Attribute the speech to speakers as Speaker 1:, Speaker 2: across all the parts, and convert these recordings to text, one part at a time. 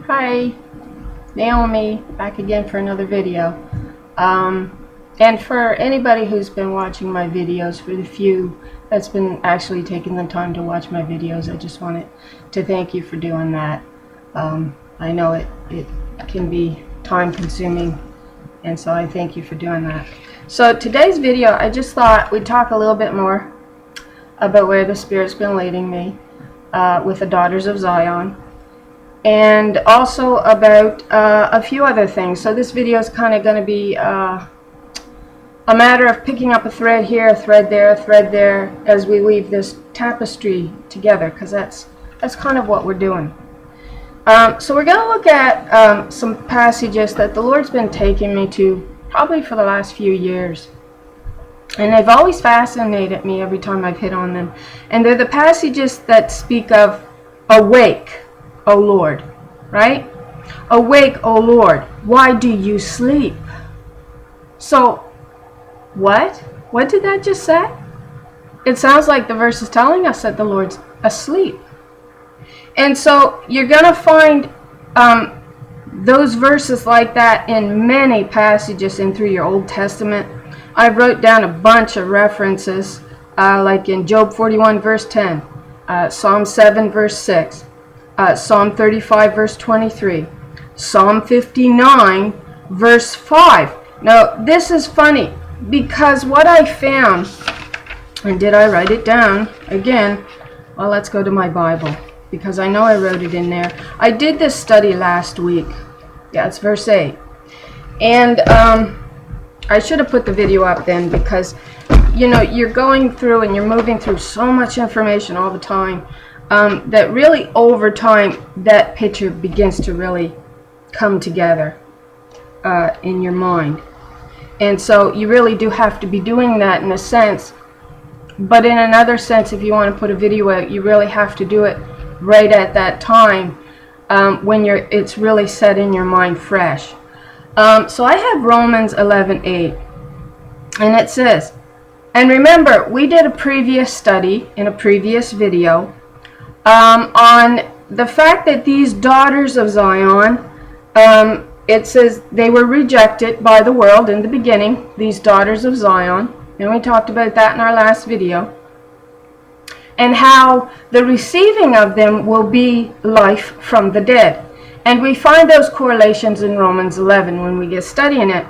Speaker 1: Hi, Naomi, back again for another video. And for anybody who's been watching my videos, for the few that's been actually taking the time to watch my videos, I just wanted to thank you for doing that. I know it can be time consuming, and so I thank you for doing that. So today's video, I just thought we'd talk a little bit more about where the Spirit's been leading me with the Daughters of Zion, and also about a few other things. So this video is kind of going to be a matter of picking up a thread here, a thread there, as we weave this tapestry together, because that's kind of what we're doing. So we're going to look at some passages that the Lord's been taking me to probably for the last few years. And they've always fascinated me every time I've hit on them. And they're the passages that speak of awake, O Lord, right? Awake, O Lord, why do you sleep? So, what? What did that just say? It sounds like the verse is telling us that the Lord's asleep. And so, you're going to find those verses like that in many passages in through your Old Testament. I wrote down a bunch of references, like in Job 41 verse 10, Psalm 7 verse 6, Psalm 35 verse 23, Psalm 59 verse 5. Now this is funny, because what I found, and did I write it down again? Well, let's go to my Bible, because I know I wrote it in there. I did this study last week. Yeah, it's verse 8. And I should have put the video up then, because you know, you're going through and you're moving through so much information all the time, that really over time that picture begins to really come together in your mind. And so you really do have to be doing that in a sense, but in another sense, if you want to put a video out, you really have to do it right at that time, when it's really set in your mind fresh. So I have Romans 11:8, and it says, and remember, we did a previous study in a previous video on the fact that these daughters of Zion, it says they were rejected by the world in the beginning, these daughters of Zion, and we talked about that in our last video, and how the receiving of them will be life from the dead. And we find those correlations in Romans 11 when we get studying it.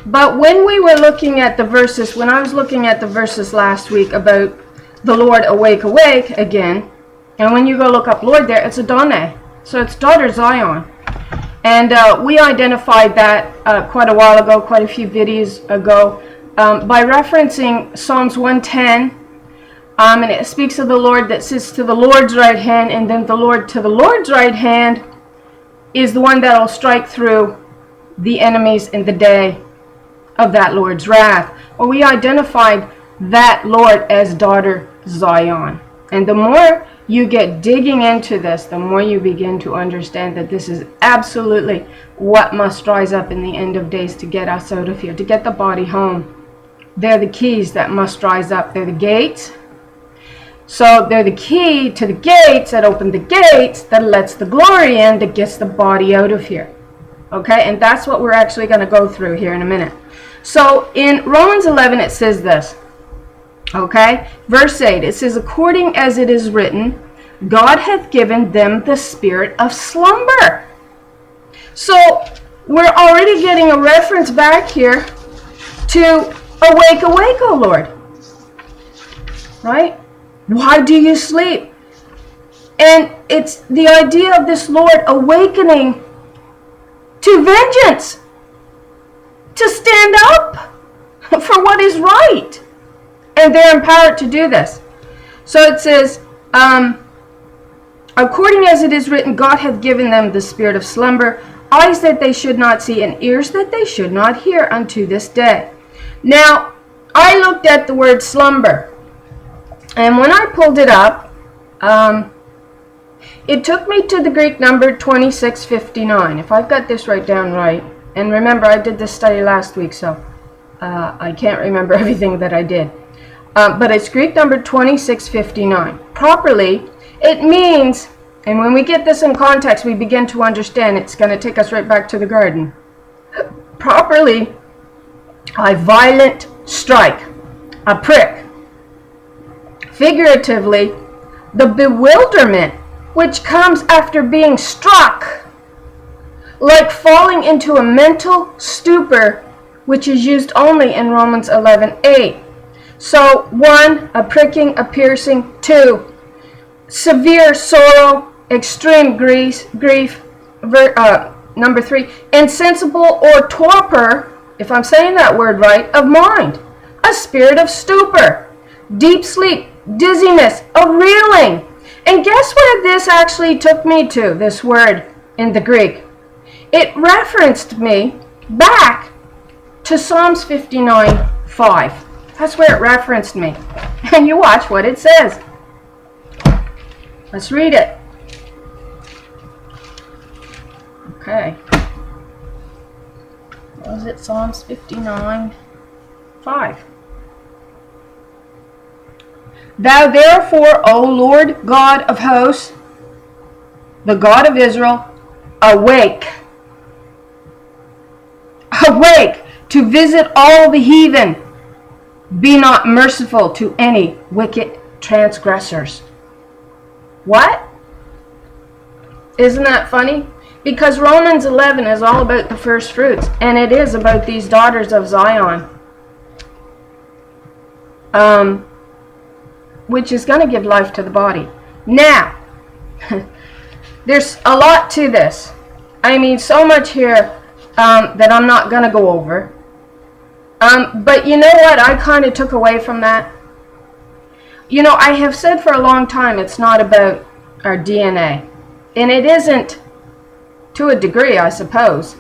Speaker 1: But when we were looking at the verses, when I was looking at the verses last week about the Lord awake, awake again, and when you go look up Lord there, it's Adonai. So it's daughter Zion. And we identified that quite a while ago, quite a few videos ago, by referencing Psalms 110. And it speaks of the Lord that sits to the Lord's right hand, and then the Lord to the Lord's right hand is the one that will strike through the enemies in the day of that Lord's wrath. Well, we identified that Lord as daughter Zion. And the more you get digging into this, the more you begin to understand that this is absolutely what must rise up in the end of days to get us out of here, to get the body home. They're the keys that must rise up. They're the gates. So they're the key to the gates that open the gates that lets the glory in, that gets the body out of here. Okay, and that's what we're actually going to go through here in a minute. So in Romans 11 it says this. Okay, verse 8, it says, according as it is written, God hath given them the spirit of slumber. So we're already getting a reference back here to awake, awake, O Lord. Right? Why do you sleep? And it's the idea of this Lord awakening to vengeance, to stand up for what is right. And they're empowered to do this. So it says, according as it is written, God hath given them the spirit of slumber, eyes that they should not see, and ears that they should not hear unto this day. Now, I looked at the word slumber. And when I pulled it up, it took me to the Greek number 2659. If I've got this right down right. And remember, I did this study last week, so I can't remember everything that I did. But it's Greek number 2659. Properly, it means And when we get this in context, we begin to understand it's going to take us right back to the garden. Properly, a violent strike, a prick. Figuratively, the bewilderment which comes after being struck, like falling into a mental stupor, which is used only in Romans 11:8. So 1, a pricking, a piercing. 2, severe sorrow, extreme grief. Number 3, insensible or torpor, if I'm saying that word right, of mind, a spirit of stupor, deep sleep, dizziness, a reeling. And guess what this actually took me to, this word in the Greek? It referenced me back to Psalms 59:5. That's where it referenced me. And you watch what it says. Let's read it. Okay. What was it? Psalms 59:5. Thou therefore, O Lord God of hosts, the God of Israel, awake. Awake to visit all the heathen. Be not merciful to any wicked transgressors. What? Isn't that funny? Because Romans 11 is all about the first fruits, and it is about these daughters of Zion, which is going to give life to the body. Now, there's a lot to this. I mean, so much here that I'm not going to go over. But you know what I kind of took away from that? You know, I have said for a long time it's not about our DNA. And it isn't, to a degree, I suppose.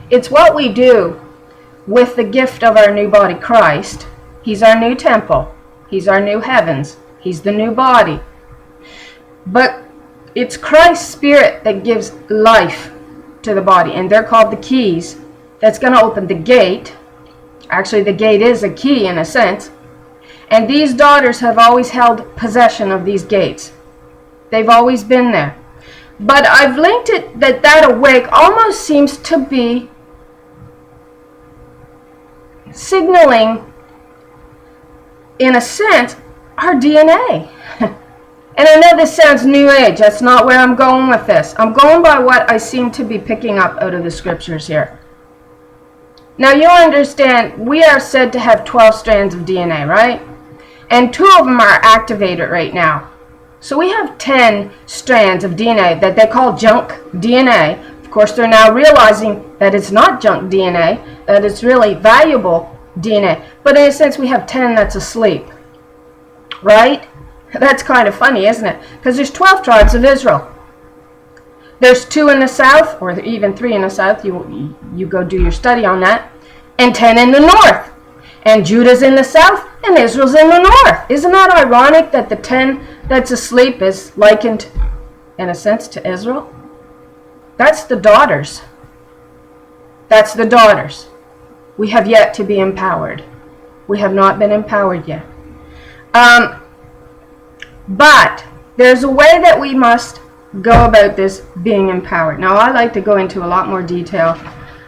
Speaker 1: It's what we do with the gift of our new body, Christ. He's our new temple. He's our new heavens. He's the new body. But it's Christ's Spirit that gives life to the body. And they're called the keys. That's going to open the gate. Actually, the gate is a key in a sense. And these daughters have always held possession of these gates. They've always been there. But I've linked it that awake almost seems to be signaling, in a sense, our DNA. And I know this sounds new age. That's not where I'm going with this. I'm going by what I seem to be picking up out of the scriptures here. Now you'll understand, we are said to have 12 strands of DNA, right? And 2 of them are activated right now. So we have 10 strands of DNA that they call junk DNA. Of course, they're now realizing that it's not junk DNA, that it's really valuable DNA. But in a sense, we have 10 that's asleep, right? That's kind of funny, isn't it? Because there's 12 tribes of Israel. There's 2 in the south, or even 3 in the south. You go do your study on that. And 10 in the north. And Judah's in the south, and Israel's in the north. Isn't that ironic that the 10 that's asleep is likened, in a sense, to Israel? That's the daughters. That's the daughters. We have yet to be empowered. We have not been empowered yet. But there's a way that we must go about this being empowered. Now, I like to go into a lot more detail.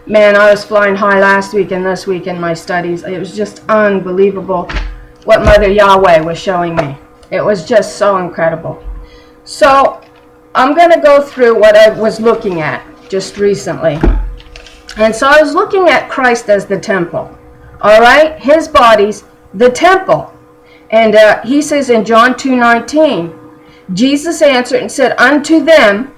Speaker 1: Man, I was flying high last week and this week in my studies. It was just unbelievable what Mother Yahweh was showing me. It was just so incredible. So, I'm going to go through what I was looking at just recently. And so I was looking at Christ as the temple. All right? His body's the temple. And he says in John 2:19, Jesus answered and said unto them,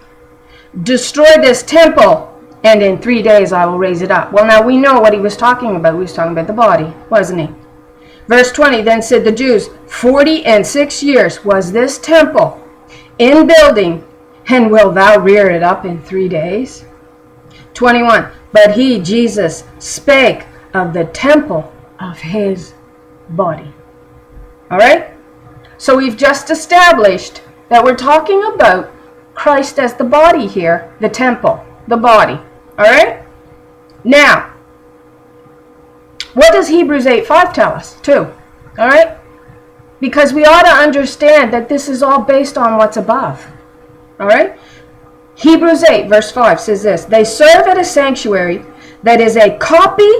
Speaker 1: destroy this temple, and in 3 days I will raise it up. Well, now we know what he was talking about. He was talking about the body, wasn't he? Verse 20, then said the Jews, 46 years was this temple in building, and will thou rear it up in 3 days? 21, but he, Jesus, spake of the temple of his body. All right? So we've just established that we're talking about Christ as the body here, the temple, the body. All right? Now, what does Hebrews 8:5 tell us, too? All right? Because we ought to understand that this is all based on what's above. All right? Hebrews 8, verse 5 says this: they serve at a sanctuary that is a copy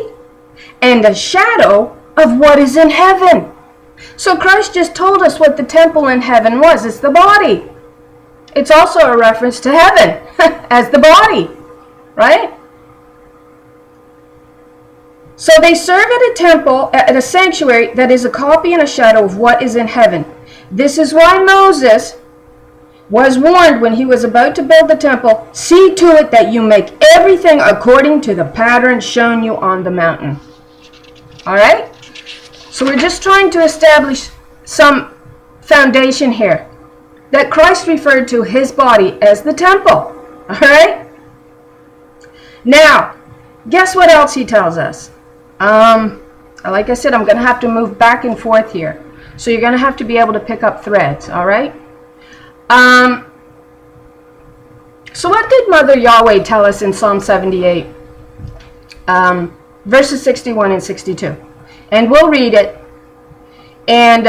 Speaker 1: and a shadow of what is in heaven. So Christ just told us what the temple in heaven was. It's the body. It's also a reference to heaven as the body, right? So they serve at a temple, at a sanctuary that is a copy and a shadow of what is in heaven. This is why Moses was warned when he was about to build the temple, see to it that you make everything according to the pattern shown you on the mountain. All right? So we're just trying to establish some foundation here. That Christ referred to his body as the temple. All right? Now, guess what else he tells us? Like I said, I'm going to have to move back and forth here. So you're going to have to be able to pick up threads. All right? So what did Mother Yahweh tell us in Psalm 78? Verses 61 and 62. And we'll read it. And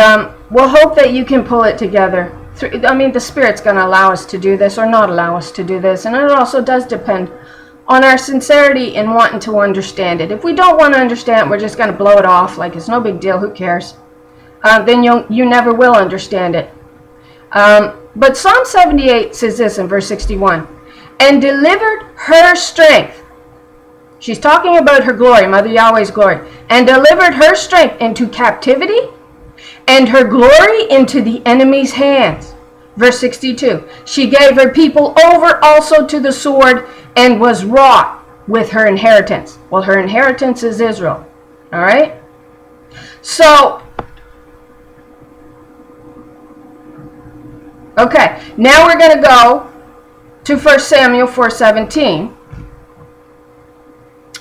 Speaker 1: we'll hope that you can pull it together. I mean, the Spirit's going to allow us to do this or not allow us to do this. And it also does depend on our sincerity in wanting to understand it. If we don't want to understand it, we're just going to blow it off like it's no big deal, who cares? Then you never will understand it. But Psalm 78 says this in verse 61. And delivered her strength. She's talking about her glory, Mother Yahweh's glory. And delivered her strength into captivity, and her glory into the enemy's hands. Verse 62. She gave her people over also to the sword, and was wrought with her inheritance. Well, her inheritance is Israel. All right? So, okay, now we're going to go to 1 Samuel 4:17.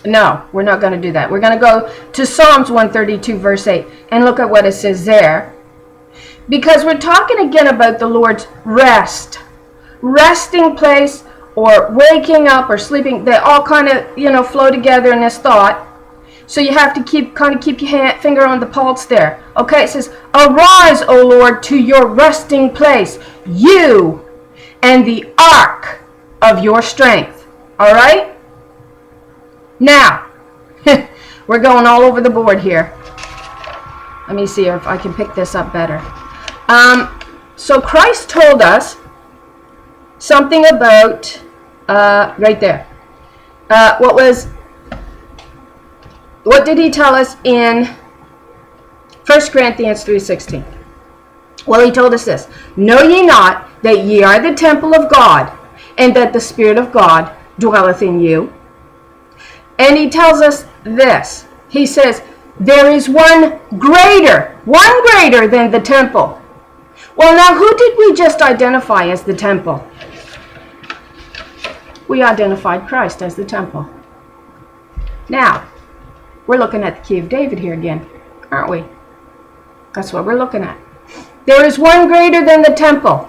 Speaker 1: No, we're not going to do that. We're going to go to Psalms 132, verse 8, and look at what it says there. Because we're talking again about the Lord's rest. Resting place, or waking up, or sleeping. They all kind of, flow together in this thought. So you have to keep your finger on the pulse there. Okay, it says, arise, O Lord, to your resting place, you and the ark of your strength. All right? Now, we're going all over the board here. Let me see if I can pick this up better. So Christ told us something about, right there. What did he tell us in 1 Corinthians 3:16? Well, he told us this. Know ye not that ye are the temple of God, and that the Spirit of God dwelleth in you? And he tells us this. He says, there is one greater than the temple. Well, now, who did we just identify as the temple? We identified Christ as the temple. Now, we're looking at the key of David here again, aren't we? That's what we're looking at. There is one greater than the temple.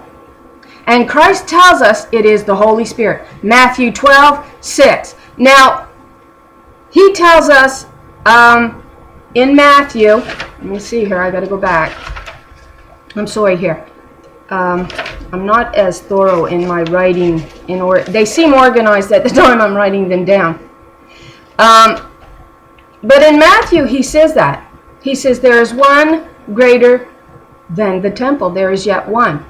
Speaker 1: And Christ tells us it is the Holy Spirit. Matthew 12:6. Now, he tells us in Matthew, let me see here, I got to go back. I'm sorry here. I'm not as thorough in my writing. They seem organized at the time I'm writing them down. But in Matthew, he says that. He says, there is one greater than the temple. There is yet one.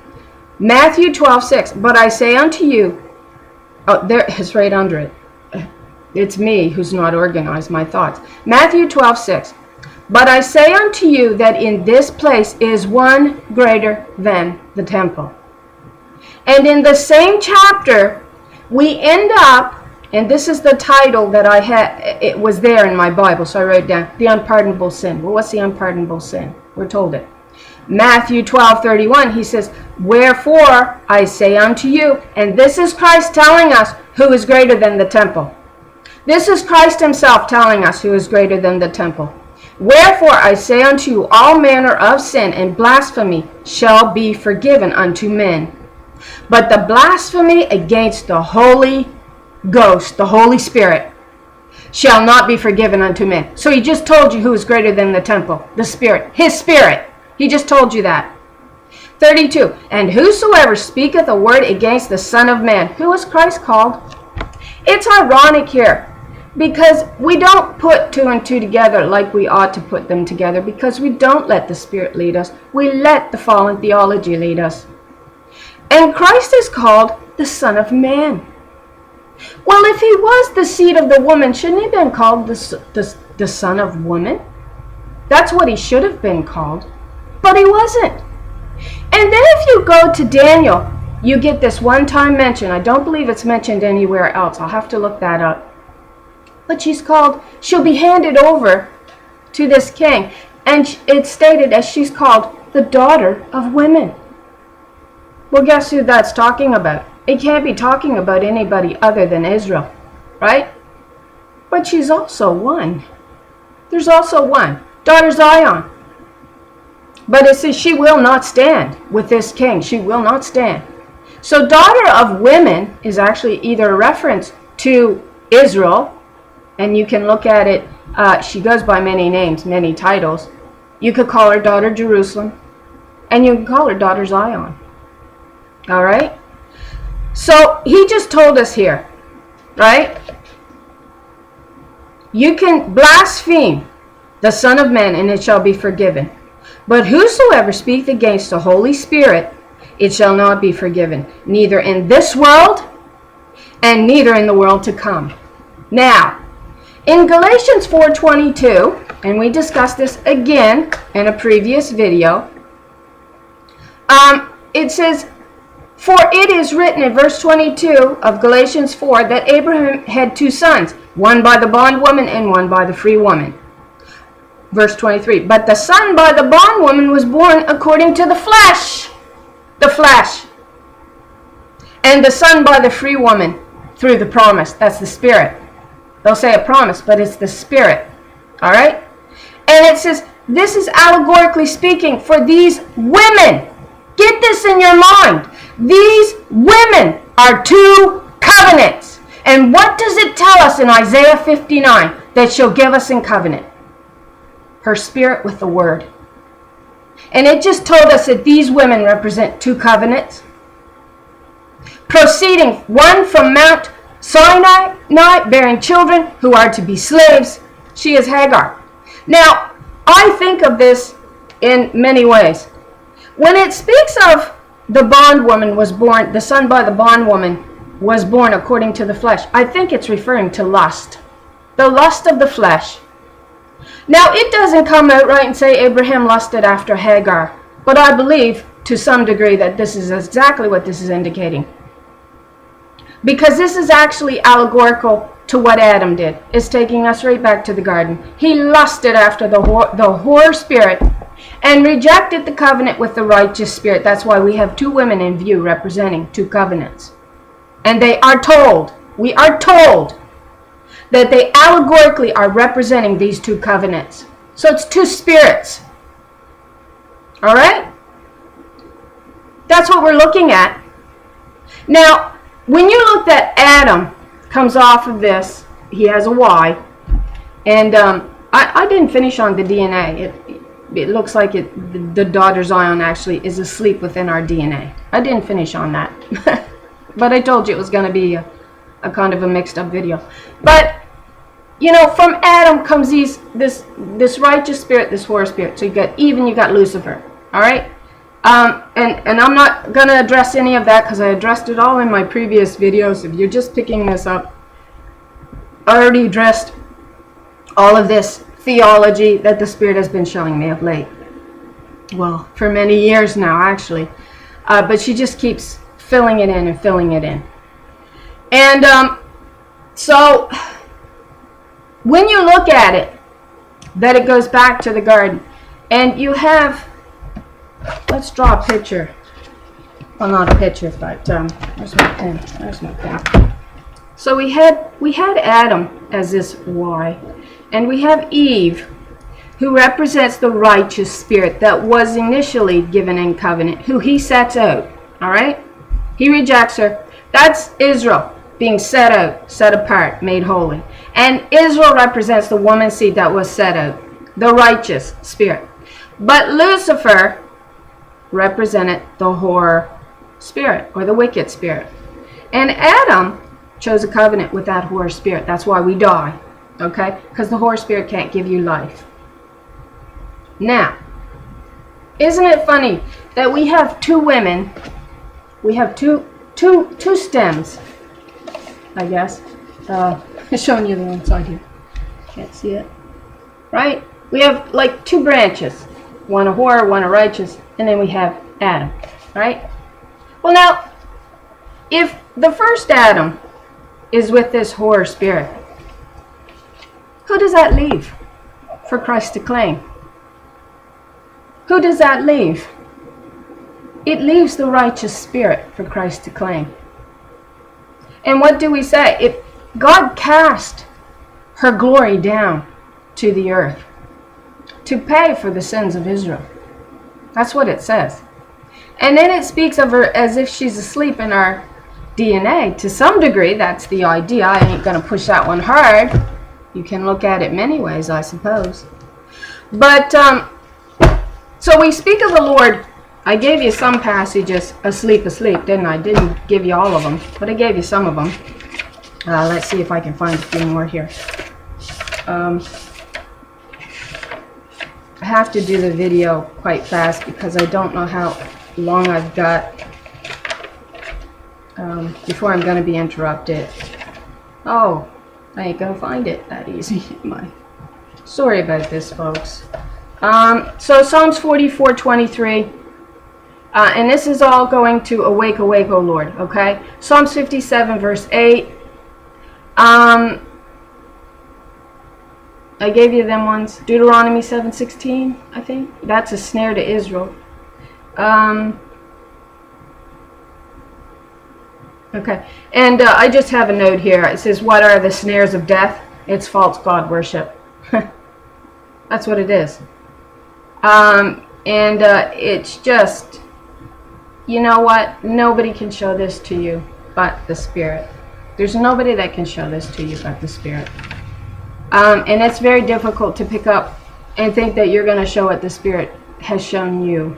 Speaker 1: Matthew 12:6. But I say unto you, there it's right under it. It's me who's not organized my thoughts. Matthew 12:6. But I say unto you that in this place is one greater than the temple. And in the same chapter, we end up, and this is the title that I had, it was there in my Bible, so I wrote down, the unpardonable sin. Well, what's the unpardonable sin? We're told it. Matthew 12:31, he says, wherefore I say unto you, and this is Christ telling us who is greater than the temple. This is Christ himself telling us who is greater than the temple. Wherefore I say unto you, all manner of sin and blasphemy shall be forgiven unto men. But the blasphemy against the Holy Ghost, the Holy Spirit, shall not be forgiven unto men. So he just told you who is greater than the temple, the Spirit, his Spirit. He just told you that. 32. And whosoever speaketh a word against the Son of Man. Who was Christ called? It's ironic here, because we don't put two and two together like we ought to put them together, because we don't let the Spirit lead us. We let the fallen theology lead us. And Christ is called the Son of Man. Well, if he was the seed of the woman, shouldn't he have been called the Son of Woman? That's what he should have been called. But he wasn't. And then if you go to Daniel, you get this one-time mention. I don't believe it's mentioned anywhere else. I'll have to look that up. But she'll be handed over to this king. And it's stated as she's called the daughter of women. Well, guess who that's talking about? It can't be talking about anybody other than Israel, right? But she's also one. There's also one. Daughter Zion. But it says she will not stand with this king. She will not stand. So daughter of women is actually either a reference to Israel, and you can look at it, she goes by many names, many titles. You could call her daughter Jerusalem, and you can call her daughter Zion. All right? So he just told us here, right? You can blaspheme the Son of Man, and it shall be forgiven. But whosoever speaketh against the Holy Spirit, it shall not be forgiven, neither in this world, and neither in the world to come. Now, in Galatians 4:22, and we discussed this again in a previous video, it says, for it is written in verse 22 of Galatians 4 that Abraham had two sons, one by the bondwoman and one by the free woman. Verse 23, but the son by the bondwoman was born according to the flesh. The flesh. And the son by the free woman through the promise. That's the Spirit. They'll say a promise, but it's the Spirit. All right? And it says, this is allegorically speaking for these women. Get this in your mind. These women are two covenants. And what does it tell us in Isaiah 59 that she'll give us in covenant? Her Spirit with the Word. And it just told us that these women represent two covenants. Proceeding, one from Mount Sinai, bearing children who are to be slaves. She is Hagar. Now, I think of this in many ways. When it speaks of the bondwoman was born, the son by the bondwoman was born according to the flesh, I think it's referring to lust. The lust of the flesh. Now, it doesn't come out right and say Abraham lusted after Hagar, but I believe to some degree that this is exactly what this is indicating. Because this is actually allegorical to what Adam did. It's taking us right back to the garden. He lusted after the whore spirit and rejected the covenant with the righteous spirit. That's why we have two women in view representing two covenants. And we are told, that they allegorically are representing these two covenants. So it's two spirits. All right? That's what we're looking at. Now, when you look at Adam, comes off of this, he has a Y. And I didn't finish on the DNA. It looks like the daughter Zion actually is asleep within our DNA. I didn't finish on that. But I told you it was going to be a kind of a mixed up video. But you know, from Adam comes this righteous spirit, this whore spirit. So you got Lucifer. All right? And I'm not going to address any of that because I addressed it all in my previous videos. If you're just picking this up, I already addressed all of this theology that the Spirit has been showing me of late. Well, for many years now, actually. But she just keeps filling it in and filling it in. And so when you look at it, that it goes back to the garden, and you have, let's draw a picture. Well, not a picture, but where's my pen? There's my pen. So we had Adam as this Y, and we have Eve, who represents the righteous spirit that was initially given in covenant, who he sets out. All right, he rejects her. That's Israel being set out, set apart, made holy. And Israel represents the woman's seed that was set out, the righteous spirit. But Lucifer represented the whore spirit or the wicked spirit. And Adam chose a covenant with that whore spirit. That's why we die, okay? Because the whore spirit can't give you life. Now, isn't it funny that we have two women, we have two stems, I guess. I'm showing you the one side here. Can't see it. Right? We have like two branches. One a whore, one a righteous, and then we have Adam. Right? Well now, if the first Adam is with this whore spirit, who does that leave for Christ to claim? Who does that leave? It leaves the righteous spirit for Christ to claim. And what do we say? If God cast her glory down to the earth to pay for the sins of Israel. That's what it says. And then it speaks of her as if she's asleep in our DNA. To some degree, that's the idea. I ain't going to push that one hard. You can look at it many ways, I suppose. But, so we speak of the Lord. I gave you some passages, asleep, didn't I? Didn't give you all of them, but I gave you some of them. Let's see if I can find a few more here. I have to do the video quite fast because I don't know how long I've got before I'm going to be interrupted. Oh, I ain't going to find it that easy. Sorry about this, folks. So Psalms 44:23. And this is all going to awake, awake, O Lord, okay? Psalms 57, verse 8. I gave you them ones. Deuteronomy 7:16, I think. That's a snare to Israel. Okay. And I just have a note here. It says, what are the snares of death? It's false God worship. That's what it is. It's just... You know what? Nobody can show this to you but the Spirit. There's nobody that can show this to you but the Spirit. And it's very difficult to pick up and think that you're going to show what the Spirit has shown you.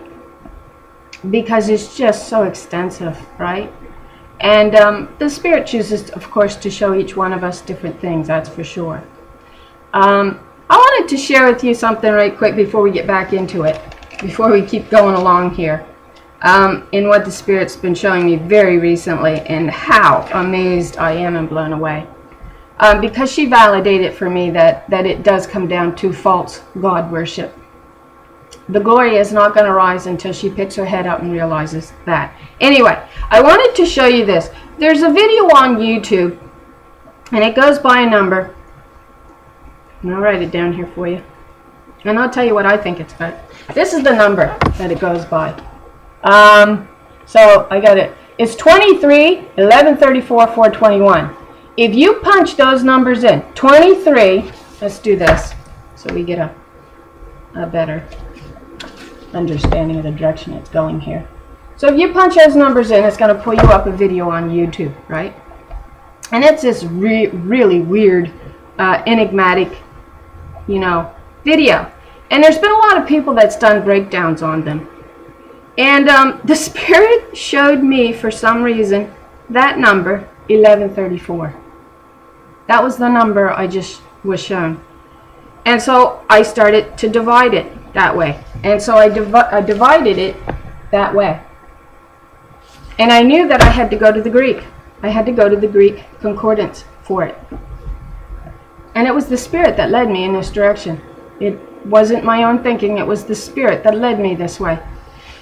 Speaker 1: Because it's just so extensive, right? And the Spirit chooses, of course, to show each one of us different things, that's for sure. I wanted to share with you something right quick before we get back into it. Before we keep going along here. In what the Spirit's been showing me very recently and how amazed I am and blown away. Because she validated for me that it does come down to false God worship. The glory is not going to rise until she picks her head up and realizes that. Anyway, I wanted to show you this. There's a video on YouTube and it goes by a number. And I'll write it down here for you. And I'll tell you what I think it's about. This is the number that it goes by. So I got it. It's 23, 11, 34, 421. If you punch those numbers in, 23, let's do this so we get a better understanding of the direction it's going here. So if you punch those numbers in, it's going to pull you up a video on YouTube, right? And it's this really weird, enigmatic, video. And there's been a lot of people that's done breakdowns on them. And the Spirit showed me, for some reason, that number, 1134. That was the number I just was shown. And so I started to divide it that way. And so I divided it that way. And I knew that I had to go to the Greek. I had to go to the Greek concordance for it. And it was the Spirit that led me in this direction. It wasn't my own thinking. It was the Spirit that led me this way.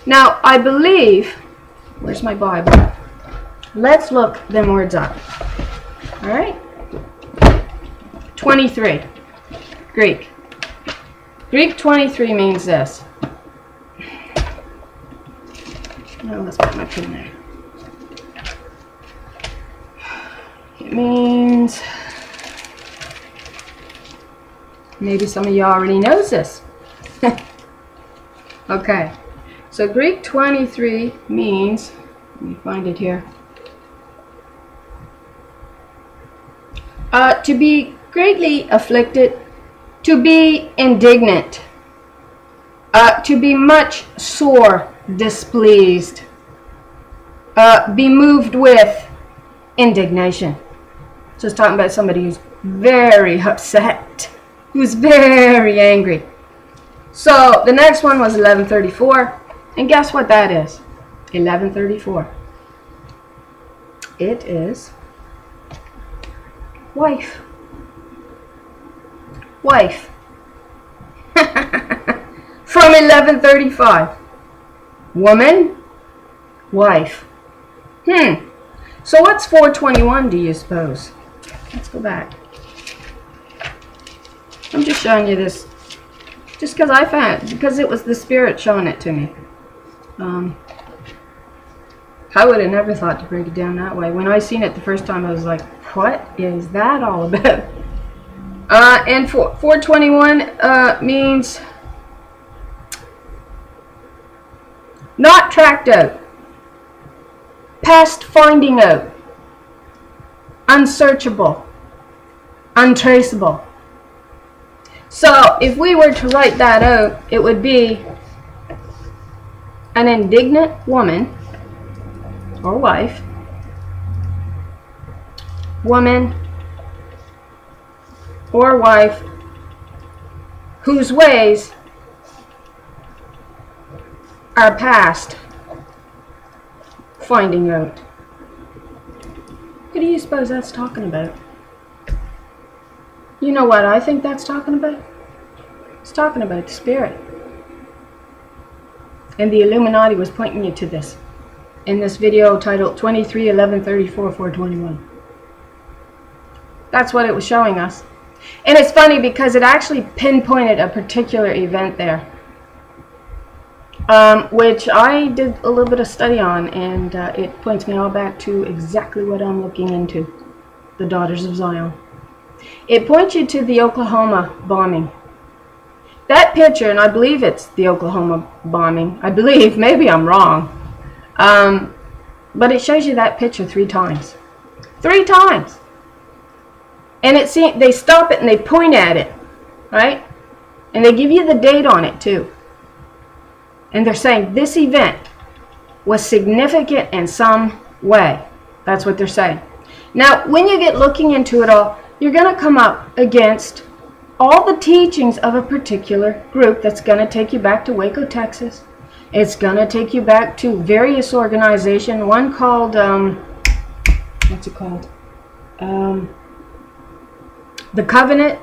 Speaker 1: Now, I believe, where's my Bible? Let's look them words up. All right? 23, Greek. Greek 23 means this. Now, let's put my pin there. It means, maybe some of you already knows this. Okay. So Greek 23 means, let me find it here, to be greatly afflicted, to be indignant, to be much sore displeased. Be moved with indignation. So it's talking about somebody who's very upset, who's very angry. So the next one was 1134, and guess what that is? 1134. It is wife. Wife. From 1135. Woman, wife. So what's 421, do you suppose? Let's go back. I'm just showing you this just because I found, because it was the Spirit showing it to me. I would have never thought to break it down that way. When I seen it the first time, I was like, what is that all about? And 421 means not tracked out, past finding out, unsearchable, untraceable. So if we were to write that out, it would be an indignant woman or wife, woman or wife whose ways are past finding out. What do you suppose that's talking about? You know what I think that's talking about? It's talking about the Spirit. And the Illuminati was pointing you to this in this video titled 23-11-34-421. That's what it was showing us. And it's funny because it actually pinpointed a particular event there, which I did a little bit of study on, and it points me all back to exactly what I'm looking into, the Daughters of Zion. It points you to the Oklahoma bombing. That picture, and I believe it's the Oklahoma bombing. I believe, maybe I'm wrong. But it shows you that picture 3 times. 3 times. And they stop it and they point at it, right? And they give you the date on it too. And they're saying this event was significant in some way. That's what they're saying. Now, when you get looking into it all, you're going to come up against all the teachings of a particular group that's going to take you back to Waco, Texas. It's going to take you back to various organizations. One called, what's it called? The Covenant,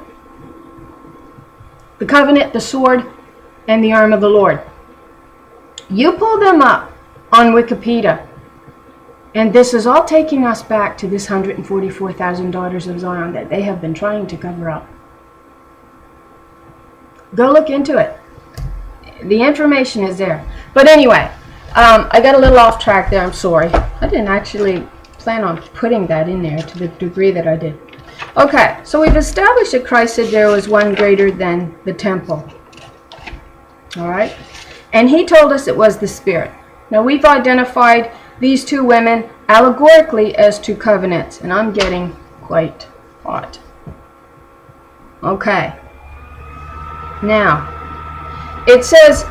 Speaker 1: the Sword, and the Arm of the Lord. You pull them up on Wikipedia, and this is all taking us back to this 144,000 Daughters of Zion that they have been trying to cover up. Go look into it. The information is there. But anyway, I got a little off track there. I'm sorry. I didn't actually plan on putting that in there to the degree that I did. Okay, so we've established that Christ said there was one greater than the temple. All right? And he told us it was the Spirit. Now we've identified these 2 women allegorically as 2 covenants, and I'm getting quite hot. Okay. Now, it says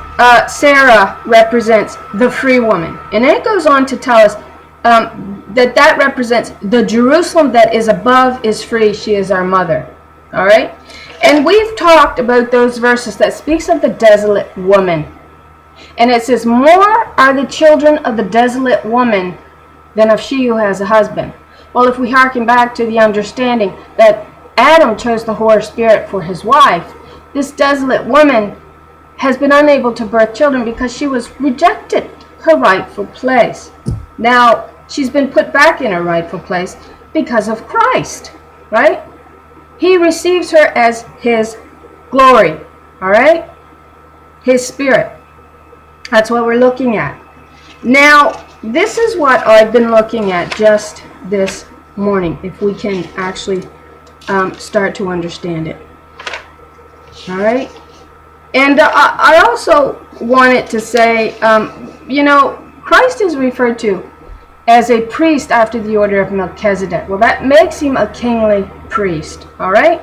Speaker 1: Sarah represents the free woman. And then it goes on to tell us that represents the Jerusalem that is above is free. She is our mother. All right? And we've talked about those verses that speaks of the desolate woman. And it says, more are the children of the desolate woman than of she who has a husband. Well, if we hearken back to the understanding that Adam chose the whore spirit for his wife, this desolate woman has been unable to birth children because she was rejected her rightful place. Now, she's been put back in her rightful place because of Christ, right? He receives her as his glory, all right? His Spirit. That's what we're looking at. Now, this is what I've been looking at just this morning, if we can actually start to understand it. All right? And I also wanted to say, you know, Christ is referred to as a priest after the order of Melchizedek. Well, that makes him a kingly priest, all right?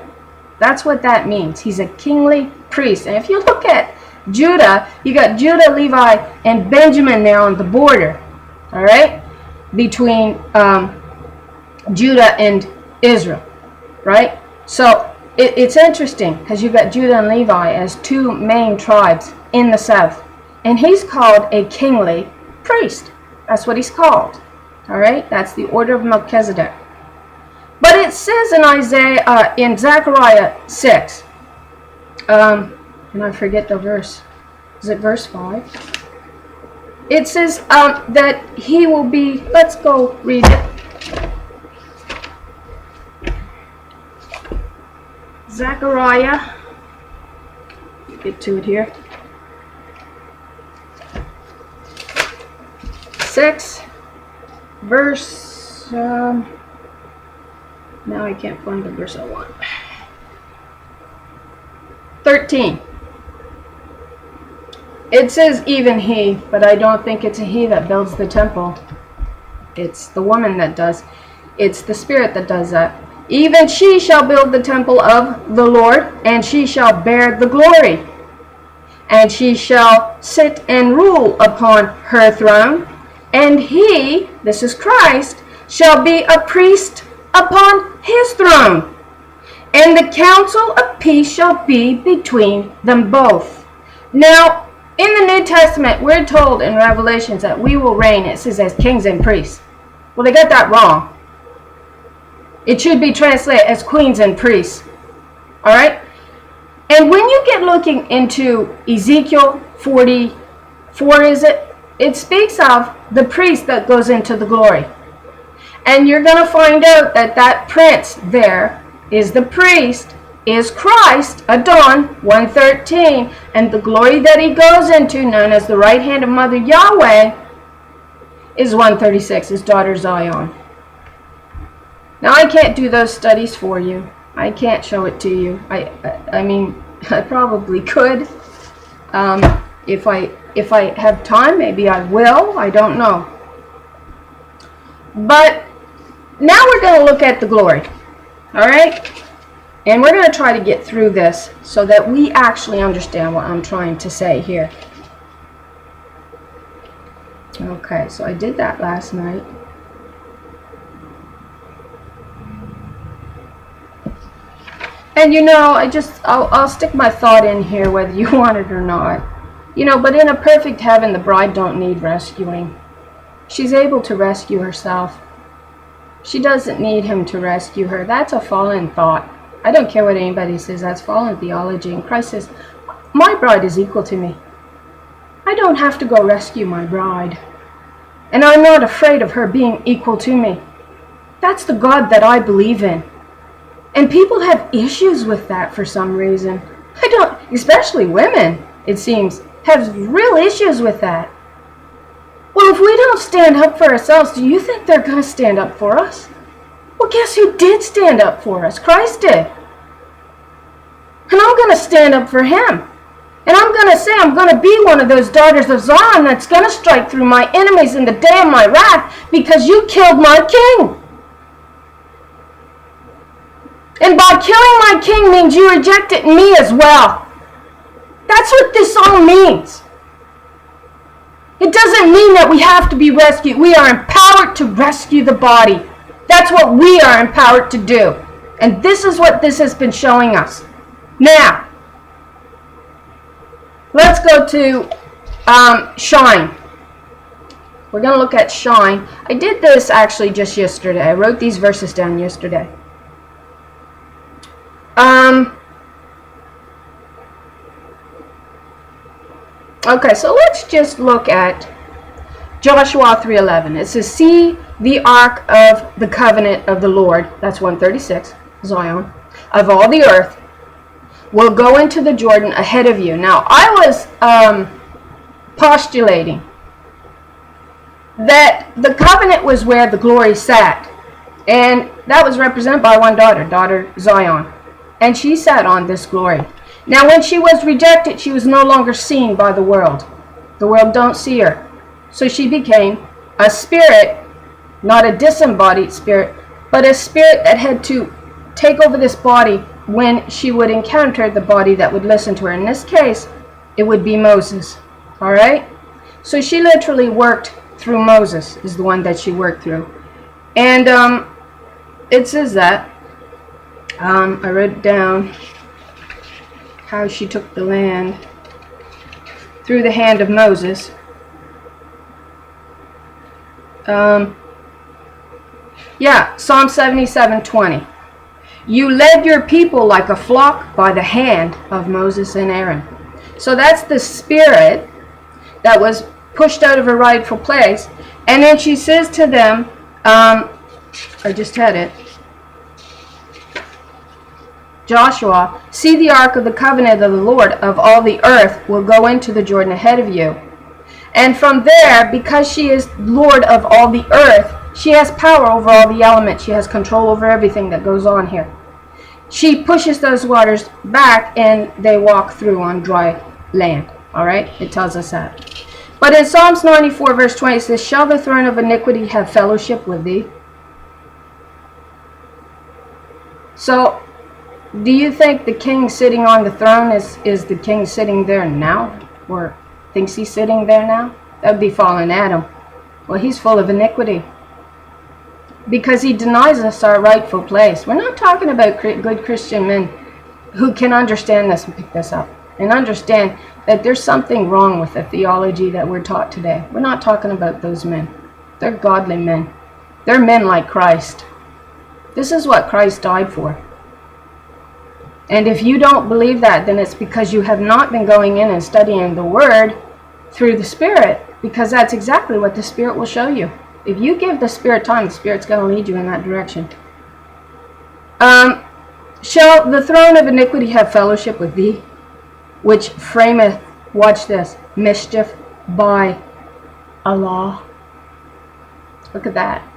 Speaker 1: That's what that means. He's a kingly priest. And if you look at Judah, you got Judah, Levi, and Benjamin there on the border, all right, between Judah and Israel, right? So it's interesting because you've got Judah and Levi as two main tribes in the south, and he's called a kingly priest. That's what he's called, all right? That's the order of Melchizedek. But it says in Zechariah 6, and I forget the verse. Is it verse 5? It says that he will be, let's go read it. Zechariah, get to it here. 6, verse, now I can't find the verse I want. 13. It says even he, but I don't think it's a he that builds the temple. It's the woman that does. It's the Spirit that does that. Even she shall build the temple of the Lord, and she shall bear the glory. And she shall sit and rule upon her throne. And he, this is Christ, shall be a priest upon his throne. And the counsel of peace shall be between them both. Now, in the New Testament, we're told in Revelations that we will reign, it says, as kings and priests. Well, they got that wrong. It should be translated as queens and priests. All right? And when you get looking into Ezekiel 44, it speaks of the priest that goes into the glory. And you're going to find out that that prince there is the priest, is Christ, Adon, 113, and the glory that he goes into, known as the right hand of Mother Yahweh, is 136, his daughter Zion. Now I can't do those studies for you. I can't show it to you. I mean, I probably could. If I have time, maybe I will. I don't know. But now we're going to look at the glory. All right? And we're going to try to get through this so that we actually understand what I'm trying to say here. Okay, so I did that last night. And you know, I'll stick my thought in here whether you want it or not. You know, but in a perfect heaven, the bride don't need rescuing. She's able to rescue herself. She doesn't need him to rescue her. That's a fallen thought. I don't care what anybody says, that's fallen theology. And Christ says, my bride is equal to me. I don't have to go rescue my bride. And I'm not afraid of her being equal to me. That's the God that I believe in. And people have issues with that for some reason. Especially women, it seems, have real issues with that. Well, if we don't stand up for ourselves, do you think they're going to stand up for us? Well, guess who did stand up for us? Christ did. And I'm going to stand up for him. And I'm going to say I'm going to be one of those daughters of Zion that's going to strike through my enemies in the day of my wrath because you killed my king. And by killing my king means you rejected me as well. That's what this all means. It doesn't mean that we have to be rescued. We are empowered to rescue the body. That's what we are empowered to do. And this is what this has been showing us. Now, let's go to shine. We're going to look at shine. I did this actually just yesterday. I wrote these verses down yesterday. Okay, so let's just look at Joshua 3:11. It says, see the ark of the covenant of the Lord, that's 136, Zion, of all the earth, will go into the Jordan ahead of you. Now, I was postulating that the covenant was where the glory sat. And that was represented by one daughter Zion. And she sat on this glory. Now, when she was rejected, she was no longer seen by the world. The world don't see her. So she became a spirit, not a disembodied spirit, but a spirit that had to take over this body when she would encounter the body that would listen to her. In this case, it would be Moses. All right? So she literally worked through Moses, is the one that she worked through. And it says that. I wrote it down. How she took the land through the hand of Moses. Yeah, Psalm 77:20. You led your people like a flock by the hand of Moses and Aaron. So that's the spirit that was pushed out of her rightful place. And then she says to them, I just had it. Joshua, see the ark of the covenant of the Lord of all the earth will go into the Jordan ahead of you. And from there, because she is Lord of all the earth, she has power over all the elements. She has control over everything that goes on here. She pushes those waters back and they walk through on dry land. All right? It tells us that. But in Psalms 94 verse 20 it says, shall the throne of iniquity have fellowship with thee? So, do you think the king sitting on the throne is the king sitting there now? Or thinks he's sitting there now? That would be fallen Adam. Well, he's full of iniquity. Because he denies us our rightful place. We're not talking about good Christian men who can understand this and pick this up. And understand that there's something wrong with the theology that we're taught today. We're not talking about those men. They're godly men. They're men like Christ. This is what Christ died for. And if you don't believe that, then it's because you have not been going in and studying the Word through the Spirit. Because that's exactly what the Spirit will show you. If you give the Spirit time, the Spirit's going to lead you in that direction. Shall the throne of iniquity have fellowship with thee, which frameth, watch this, mischief by a law? Look at that.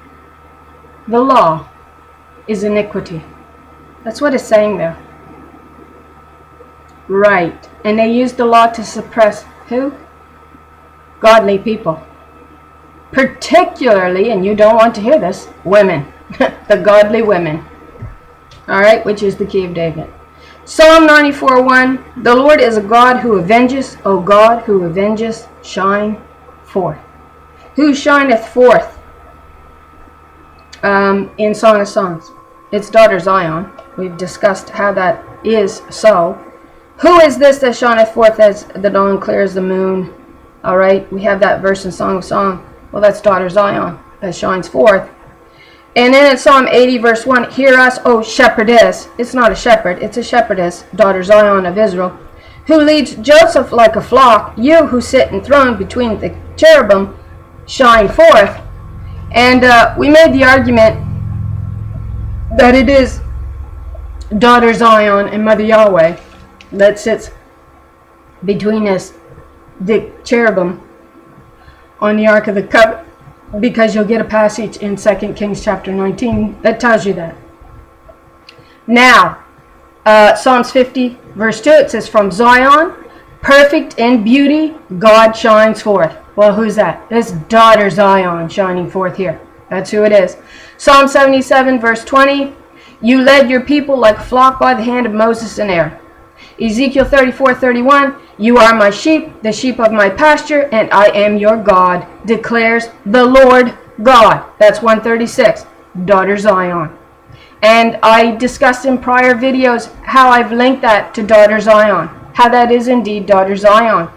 Speaker 1: The law is iniquity. That's what it's saying there. Right. And they use the law to suppress who? Godly people. Particularly, and you don't want to hear this, women. The godly women. Alright, which is the key of David. Psalm 94:1. The Lord is a God who avenges, O God who avenges, shine forth. Who shineth forth? In Song of Songs. It's daughter Zion. We've discussed how that is so. Who is this that shineth forth as the dawn clears the moon? Alright, we have that verse in Song of Songs. Well, that's daughter Zion that shines forth. And then in Psalm 80 verse 1, hear us, O shepherdess. It's not a shepherd, it's a shepherdess, daughter Zion of Israel, who leads Joseph like a flock. You who sit enthroned between the cherubim, shine forth. And we made the argument that it is daughter Zion and Mother Yahweh that sits between us, the cherubim, on the Ark of the Covenant, because you'll get a passage in 2 Kings chapter 19 that tells you that. Now, Psalms 50 verse 2, it says, from Zion, perfect in beauty, God shines forth. Well, who's that? It's daughter Zion shining forth here. That's who it is. Psalm 77 verse 20, you led your people like a flock by the hand of Moses and Aaron. Ezekiel 34:31, you are my sheep, the sheep of my pasture, and I am your God, declares the Lord God. That's 136, daughter Zion. And I discussed in prior videos how I've linked that to daughter Zion, how that is indeed daughter Zion.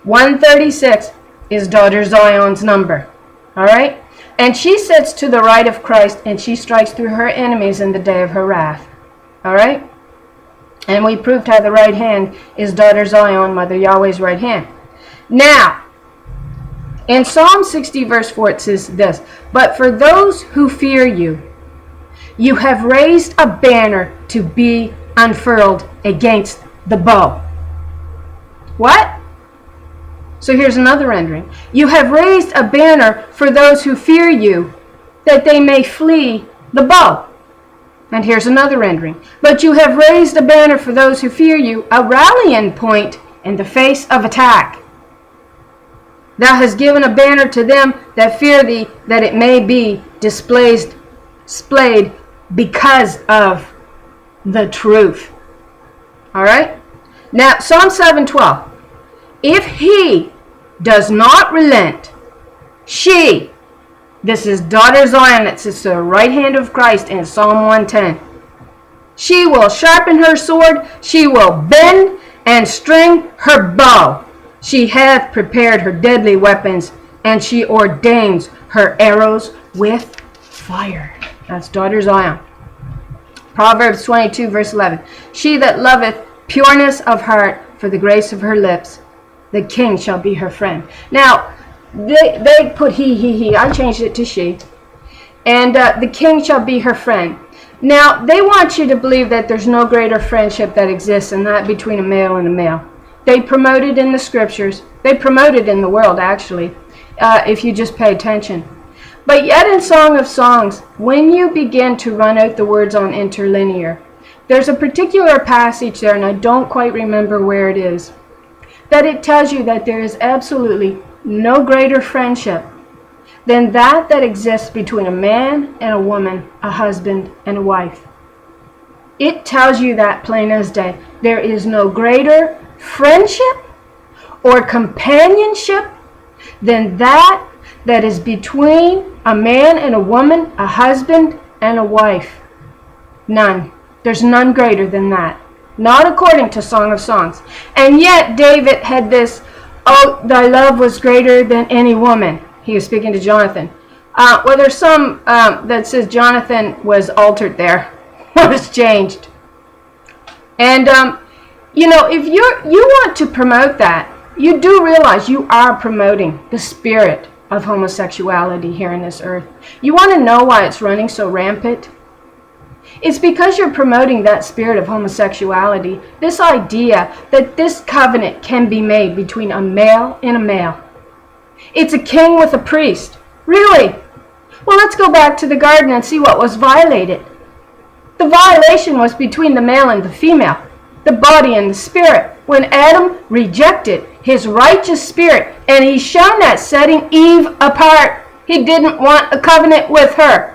Speaker 1: 136 is daughter Zion's number. All right? And she sits to the right of Christ, and she strikes through her enemies in the day of her wrath. All right? And we proved how the right hand is daughter Zion, Mother Yahweh's right hand. Now, in Psalm 60 verse 4 it says this, but for those who fear you, you have raised a banner to be unfurled against the bow. What? So here's another rendering. You have raised a banner for those who fear you, that they may flee the bow. And here's another rendering. But you have raised a banner for those who fear you, a rallying point in the face of attack. Thou hast given a banner to them that fear thee, that it may be displayed because of the truth. All right? Now, Psalm 7:12. if he does not relent, she, this is daughter Zion that sits to the right hand of Christ in Psalm 110. She will sharpen her sword, she will bend and string her bow. She hath prepared her deadly weapons, and she ordains her arrows with fire. That's daughter Zion. Proverbs 22 verse 11. She that loveth pureness of heart, for the grace of her lips, the king shall be her friend. Now, they put he. I changed it to she. And the king shall be her friend. Now, they want you to believe that there's no greater friendship that exists than that between a male and a male. They promote it in the scriptures. They promote it in the world, actually, if you just pay attention. But yet in Song of Songs, when you begin to run out the words on interlinear, there's a particular passage there, and I don't quite remember where it is, that it tells you that there is absolutely no greater friendship than that exists between a man and a woman, a husband and a wife. It tells you that plain as day. There is no greater friendship or companionship than that is between a man and a woman, a husband and a wife. None. There's none greater than that. Not according to Song of Songs. And yet David had this, oh, thy love was greater than any woman. He was speaking to Jonathan. Well, there's some that says Jonathan was altered there. Was changed. And, if you want to promote that, you do realize you are promoting the spirit of homosexuality here in this earth. You want to know why it's running so rampant? It's because you're promoting that spirit of homosexuality, this idea that this covenant can be made between a male and a male. It's a king with a priest. Really? Well, let's go back to the garden and see what was violated. The violation was between the male and the female, the body and the spirit. When Adam rejected his righteous spirit, and he's shown that setting Eve apart, he didn't want a covenant with her.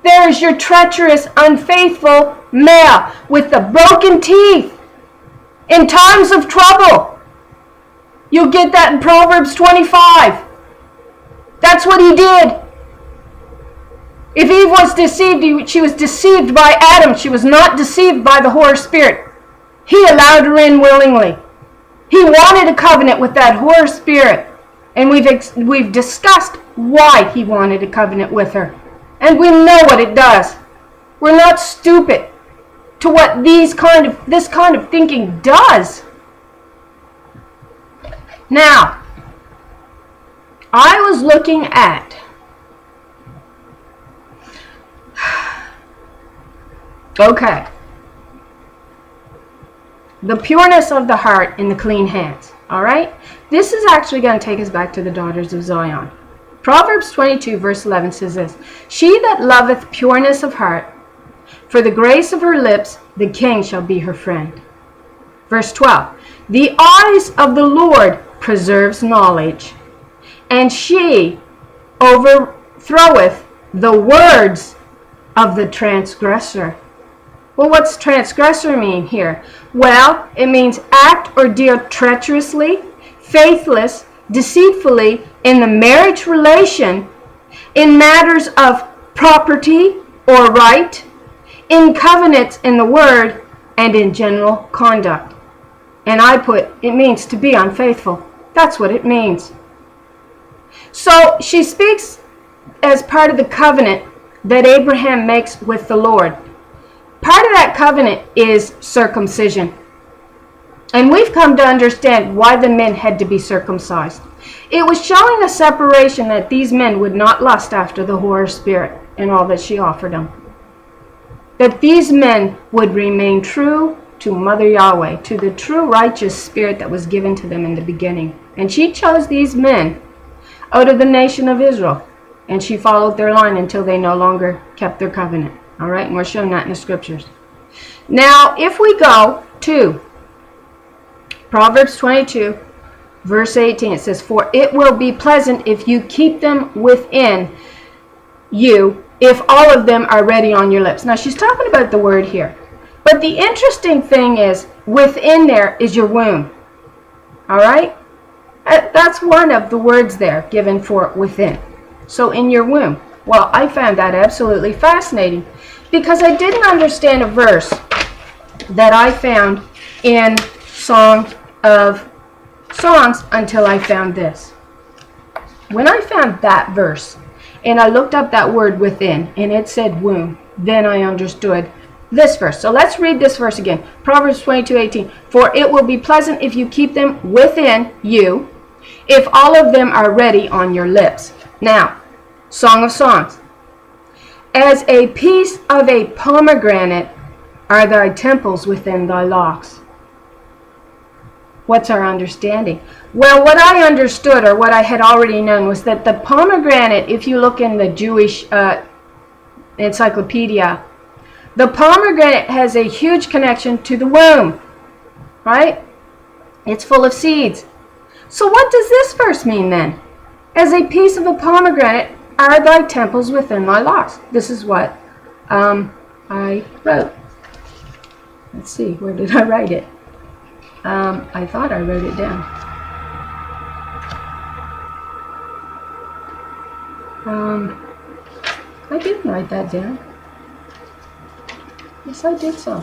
Speaker 1: There's your treacherous, unfaithful male with the broken teeth in times of trouble. You'll get that in Proverbs 25. That's what he did. If Eve was deceived, she was deceived by Adam. She was not deceived by the whore spirit. He allowed her in willingly. He wanted a covenant with that whore spirit. And we've discussed why he wanted a covenant with her. And we know what it does. We're not stupid to what this kind of thinking does. Now, I was looking at the pureness of the heart and the clean hands. All right? This is actually going to take us back to the daughters of Zion. Proverbs 22 verse 11 says this, she that loveth pureness of heart, for the grace of her lips, the king shall be her friend. Verse 12, the eyes of the Lord preserves knowledge, and she overthroweth the words of the transgressor. Well, what's transgressor mean here? Well, it means act or deal treacherously, faithless, deceitfully in the marriage relation, in matters of property or right, in covenants in the word, and in general conduct. And I put, it means to be unfaithful. That's what it means. So she speaks as part of the covenant that Abraham makes with the Lord. Part of that covenant is circumcision. And we've come to understand why the men had to be circumcised. It was showing a separation that these men would not lust after the whore spirit and all that she offered them. That these men would remain true to Mother Yahweh, to the true righteous spirit that was given to them in the beginning. And she chose these men out of the nation of Israel. And she followed their line until they no longer kept their covenant. All right, and we're showing that in the scriptures. Now, if we go to Proverbs 22, verse 18, it says, for it will be pleasant if you keep them within you, if all of them are ready on your lips. Now, she's talking about the word here. But the interesting thing is, within there is your womb. All right? That's one of the words there given for within. So in your womb. Well, I found that absolutely fascinating because I didn't understand a verse that I found in Song of Songs until I found this. When I found that verse and I looked up that word within and it said womb, then I understood this verse. So let's read this verse again. Proverbs 22:18. For it will be pleasant if you keep them within you, if all of them are ready on your lips. Now, Song of Songs. As a piece of a pomegranate are thy temples within thy locks. What's our understanding? Well, what I understood, or what I had already known, was that the pomegranate, if you look in the Jewish encyclopedia, the pomegranate has a huge connection to the womb, right? It's full of seeds. So what does this verse mean then? As a piece of a pomegranate are thy temples within thy locks. This is what I wrote. Let's see, where did I write it? I thought I wrote it down. I didn't write that down. Yes, I did so.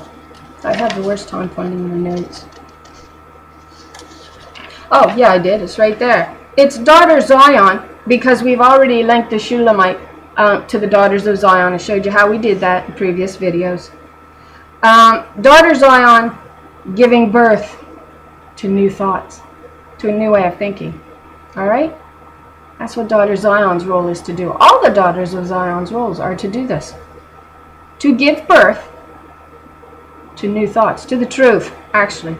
Speaker 1: I have the worst time finding my notes. Oh, yeah, I did. It's right there. It's Daughter Zion, because we've already linked the Shulamite to the Daughters of Zion. I showed you how we did that in previous videos. Daughter Zion giving birth to new thoughts, to a new way of thinking. All right? That's what Daughter Zion's role is to do. All the Daughters of Zion's roles are to do this. To give birth to new thoughts, to the truth, actually.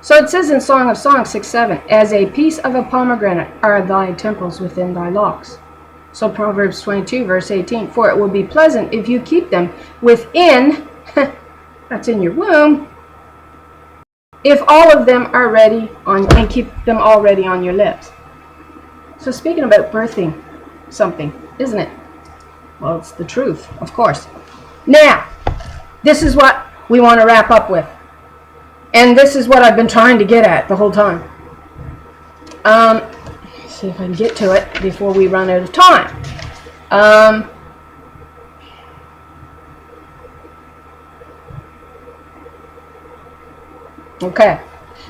Speaker 1: So it says in Song of Songs 6:7, as a piece of a pomegranate are thy temples within thy locks. So Proverbs 22, verse 18, for it will be pleasant if you keep them within, that's in your womb, if all of them are ready on, and keep them all ready on your lips. So speaking about birthing something, isn't it? Well, it's the truth, of course. Now, this is what we want to wrap up with. And this is what I've been trying to get at the whole time. See if I can get to it before we run out of time. Okay,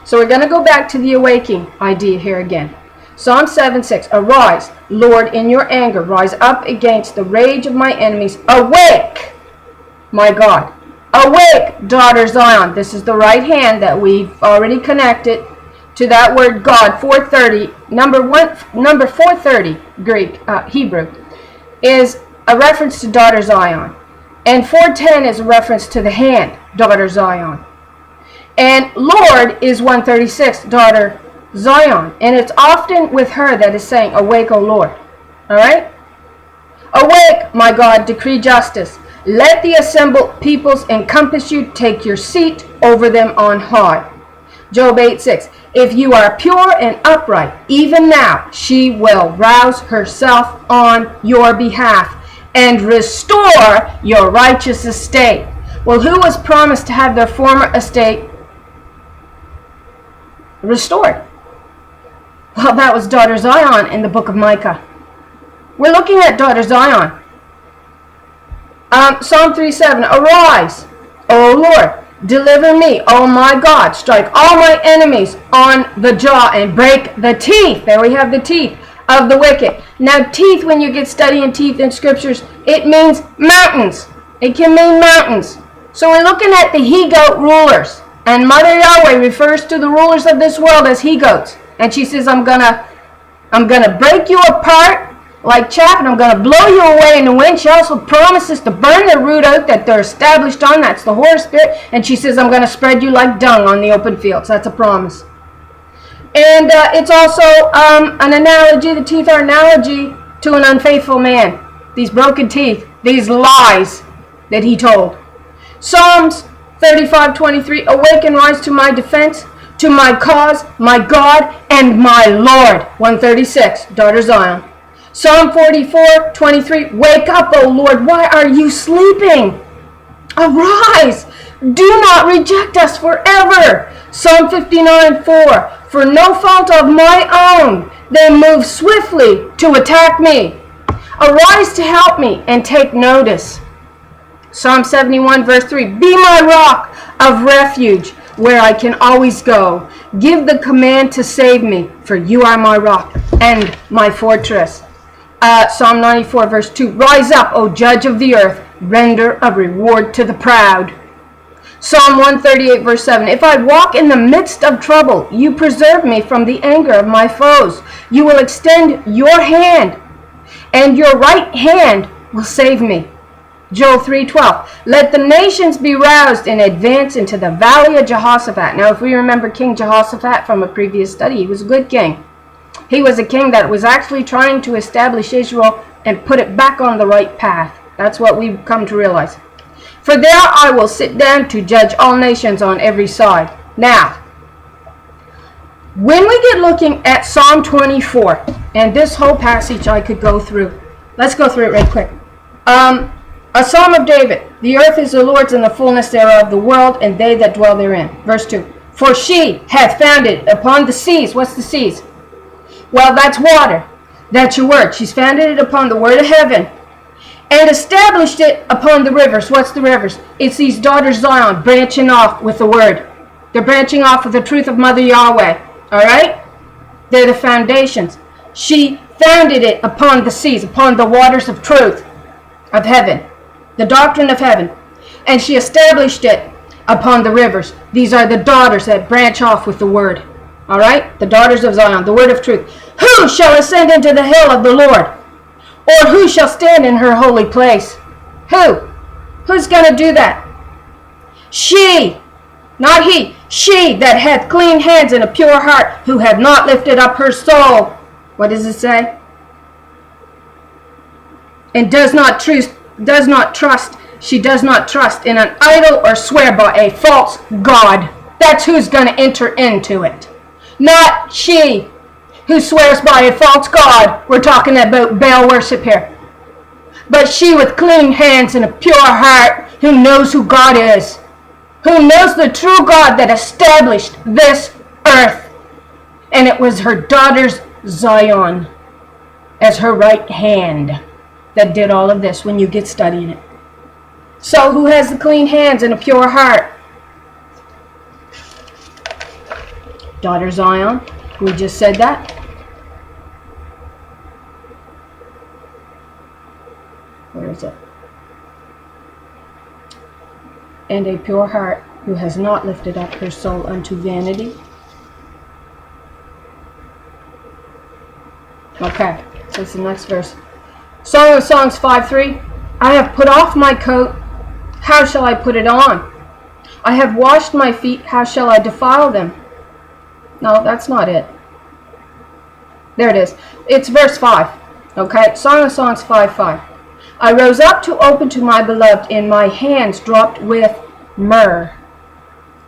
Speaker 1: so we're going to go back to the awaking idea here again. Psalm 7:6. Arise, Lord, in your anger. Rise up against the rage of my enemies. Awake, my God. Awake, Daughter Zion. This is the right hand that we've already connected to that word God. 430, number 430, Greek, Hebrew, is a reference to Daughter Zion. And 410 is a reference to the hand, Daughter Zion. And Lord is 136, Daughter Zion. And it's often with her that is saying, awake, O Lord. All right? Awake, my God, decree justice. Let the assembled peoples encompass you. Take your seat over them on high. Job 8:6. If you are pure and upright, even now she will rouse herself on your behalf and restore your righteous estate. Well, who was promised to have their former estate restored? Well, that was Daughter Zion in the book of Micah. We're looking at Daughter Zion. Psalm 3:7. Arise, O Lord, deliver me, O my God. Strike all my enemies on the jaw and break the teeth. There we have the teeth of the wicked. Now, teeth, when you get studying teeth in scriptures, it means mountains. It can mean mountains. So we're looking at the he-goat rulers. And Mother Yahweh refers to the rulers of this world as he-goats. And she says, I'm gonna break you apart like chaff, and I'm going to blow you away in the wind. She also promises to burn the root out that they're established on. That's the Holy Spirit. And she says, I'm going to spread you like dung on the open fields. That's a promise. And it's also an analogy. The teeth are an analogy to an unfaithful man. These broken teeth, these lies that he told. Psalms 35:23. Awake and rise to my defense, to my cause, my God and my Lord. 136. Daughter Zion. Psalm 44:23. Wake up, O Lord. Why are you sleeping? Arise. Do not reject us forever. Psalm 59:4. For no fault of my own, they move swiftly to attack me. Arise to help me and take notice. Psalm 71 verse 3. Be my rock of refuge where I can always go. Give the command to save me, for you are my rock and my fortress. Psalm 94 verse 2. Rise up, O judge of the earth. Render a reward to the proud. Psalm 138 verse 7. If I walk in the midst of trouble, you preserve me from the anger of my foes. You will extend your hand, and your right hand will save me. Joel 3:12. Let the nations be roused and advance into the valley of Jehoshaphat. Now, if we remember King Jehoshaphat from a previous study, he was a good king. He was a king that was actually trying to establish Israel and put it back on the right path. That's what we've come to realize. For there I will sit down to judge all nations on every side. Now, when we get looking at Psalm 24, and this whole passage I could go through. Let's go through it right quick. A Psalm of David. The earth is the Lord's and the fullness thereof, the world and they that dwell therein. Verse 2. For she hath founded upon the seas. What's the seas? Well, that's water. That's your word. She's founded it upon the word of heaven and established it upon the rivers. What's the rivers? It's these daughters Zion branching off with the word. They're branching off with the truth of Mother Yahweh. All right? They're the foundations. She founded it upon the seas, upon the waters of truth of heaven, the doctrine of heaven. And she established it upon the rivers. These are the daughters that branch off with the word. All right? The daughters of Zion, the word of truth. Who shall ascend into the hill of the Lord? Or who shall stand in her holy place? Who? Who's going to do that? She, not he. She that hath clean hands and a pure heart, who hath not lifted up her soul. What does it say? And does not trust. She does not trust in an idol or swear by a false god. That's who's going to enter into it. Not she who swears by a false god. We're talking about Baal worship here. But she with clean hands and a pure heart, who knows who God is, who knows the true God that established this earth. And it was her daughter's Zion as her right hand that did all of this when you get studying it. So who has the clean hands and a pure heart? Daughter Zion. We just said that. Where is it? And a pure heart, who has not lifted up her soul unto vanity. Okay, so it's the next verse. Song of Songs 5:3. I have put off my coat, how shall I put it on? I have washed my feet, how shall I defile them? No, that's not it. There it is. It's verse 5. Okay, Song of Songs 5:5. I rose up to open to my beloved, and my hands dropped with myrrh,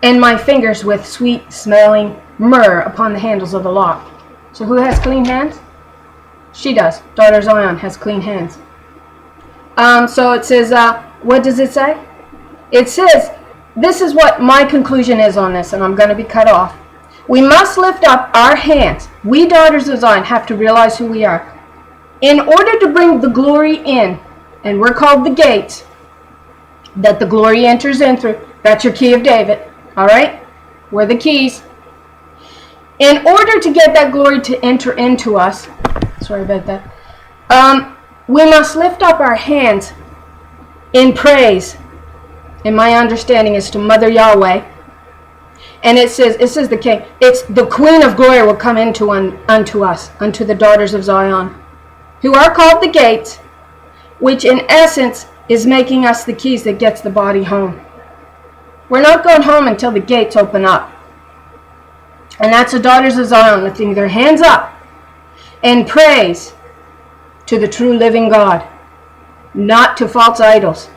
Speaker 1: and my fingers with sweet-smelling myrrh upon the handles of the lock. So who has clean hands? She does. Daughter Zion has clean hands. So it says, what does it say? It says, this is what my conclusion is on this, and I'm going to be cut off. We must lift up our hands. We daughters of Zion have to realize who we are. In order to bring the glory in, and we're called the gates, that the glory enters in through. That's your key of David. All right? We're the keys. In order to get that glory to enter into us, sorry about that, we must lift up our hands in praise. And my understanding is to Mother Yahweh. And it says the king. It's the Queen of Glory will come into unto us, unto the daughters of Zion, who are called the gates, which in essence is making us the keys that gets the body home. We're not going home until the gates open up. And that's the daughters of Zion lifting their hands up in praise to the true living God, not to false idols.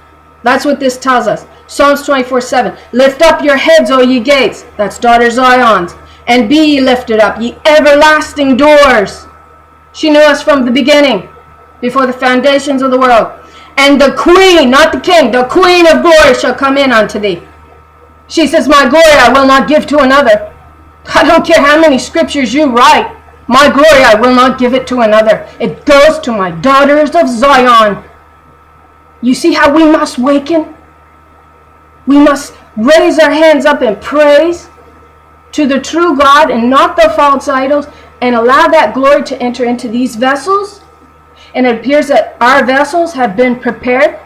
Speaker 1: That's what this tells us. Psalms 24:7. Lift up your heads, O ye gates. That's daughter Zion's. And be ye lifted up, ye everlasting doors. She knew us from the beginning, before the foundations of the world. And the queen, not the king, the Queen of Glory shall come in unto thee. She says, my glory I will not give to another. I don't care how many scriptures you write. My glory I will not give it to another. It goes to my daughters of Zion. You see how we must waken? We must raise our hands up in praise to the true God and not the false idols, and allow that glory to enter into these vessels. And it appears that our vessels have been prepared.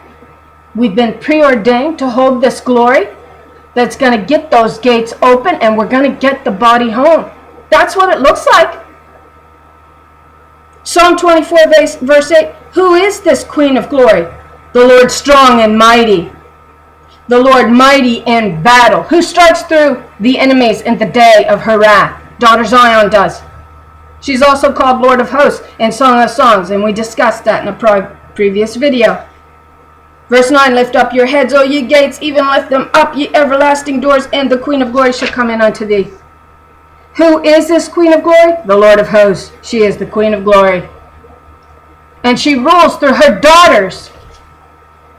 Speaker 1: We've been preordained to hold this glory that's going to get those gates open, and we're going to get the body home. That's what it looks like. Psalm 24 verse 8, who is this Queen of glory? The Lord strong and mighty. The Lord mighty in battle. Who strikes through the enemies in the day of her wrath? Daughter Zion does. She's also called Lord of Hosts in Song of Songs, and we discussed that in a previous video. Verse 9, lift up your heads, O ye gates, even lift them up, ye everlasting doors, and the Queen of glory shall come in unto thee. Who is this Queen of glory? The Lord of Hosts. She is the Queen of glory. And she rules through her daughters.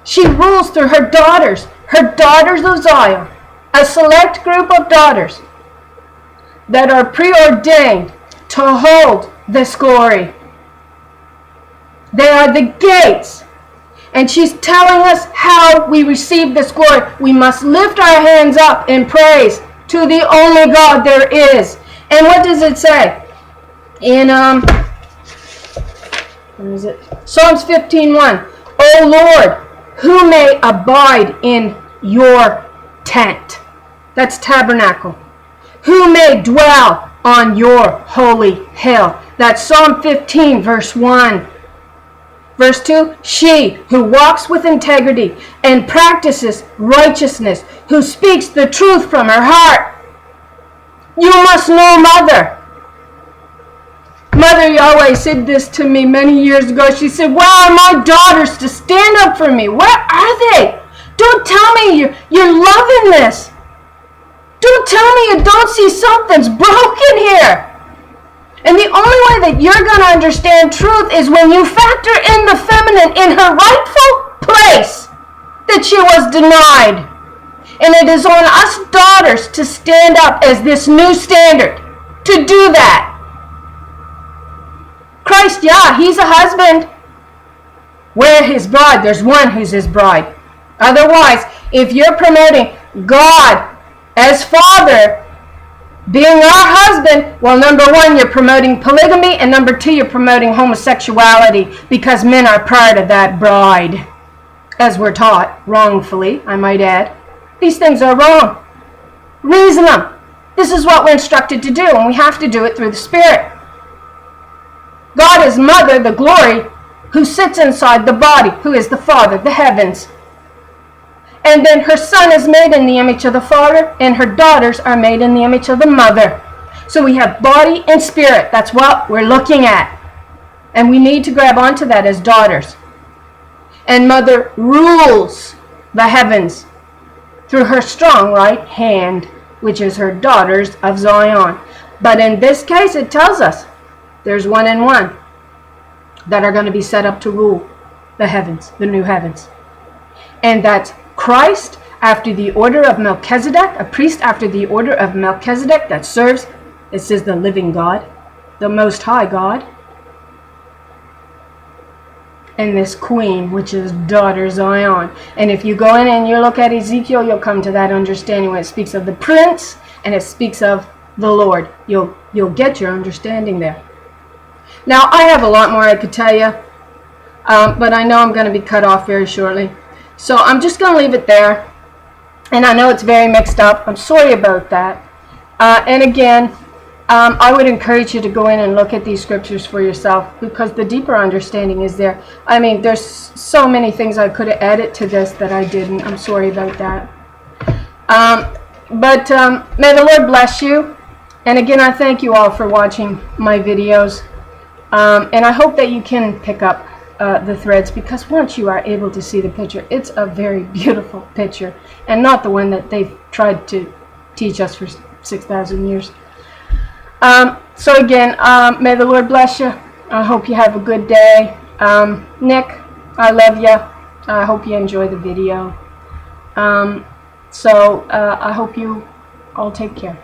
Speaker 1: She rules through her daughters of Zion, a select group of daughters that are preordained to hold this glory. They are the gates. And she's telling us how we receive this glory. We must lift our hands up in praise to the only God there is. And what does it say? In where is it? Psalms 15:1. O Lord, who may abide in your tent? That's tabernacle. Who may dwell on your holy hill? That's Psalm 15 verse 1. Verse 2, she who walks with integrity and practices righteousness, who speaks the truth from her heart. You must know Mother. Mother Yahweh said this to me many years ago. She said, where are my daughters to stand up for me? Where are they? Don't tell me you're loving this. Don't tell me you don't see something's broken here. And the only way that you're going to understand truth is when you factor in the feminine in her rightful place that she was denied. And it is on us daughters to stand up as this new standard, to do that. Christ, yeah, he's a husband. We're his bride. There's one who's his bride. Otherwise, if you're promoting God as Father, being our husband, well, number one, you're promoting polygamy, and number two, you're promoting homosexuality, because men are part of that bride, as we're taught, wrongfully, I might add. These things are wrong. Reason them. This is what we're instructed to do, and we have to do it through the Spirit. God is Mother, the glory, who sits inside the body, who is the Father, the heavens. And then her Son is made in the image of the Father, and her daughters are made in the image of the Mother. So we have body and spirit. That's what we're looking at. And we need to grab onto that as daughters. And Mother rules the heavens through her strong right hand, which is her daughters of Zion. But in this case, it tells us there's one and one that are going to be set up to rule the heavens, the new heavens. And that's Christ after the order of Melchizedek, a priest after the order of Melchizedek that serves, it says, the living God, the Most High God. And this queen, which is daughter Zion. And if you go in and you look at Ezekiel, you'll come to that understanding when it speaks of the prince and it speaks of the Lord. You'll get your understanding there. Now, I have a lot more I could tell you, but I know I'm going to be cut off very shortly. So I'm just going to leave it there. And I know it's very mixed up. I'm sorry about that. And again, I would encourage you to go in and look at these scriptures for yourself, because the deeper understanding is there. I mean, there's so many things I could have added to this that I didn't. I'm sorry about that. But may the Lord bless you. And again, I thank you all for watching my videos. And I hope that you can pick up the threads, because once you are able to see the picture, it's a very beautiful picture, and not the one that they've tried to teach us for 6,000 years. So again, may the Lord bless you. I hope you have a good day. Nick, I love you. I hope you enjoy the video. I hope you all take care.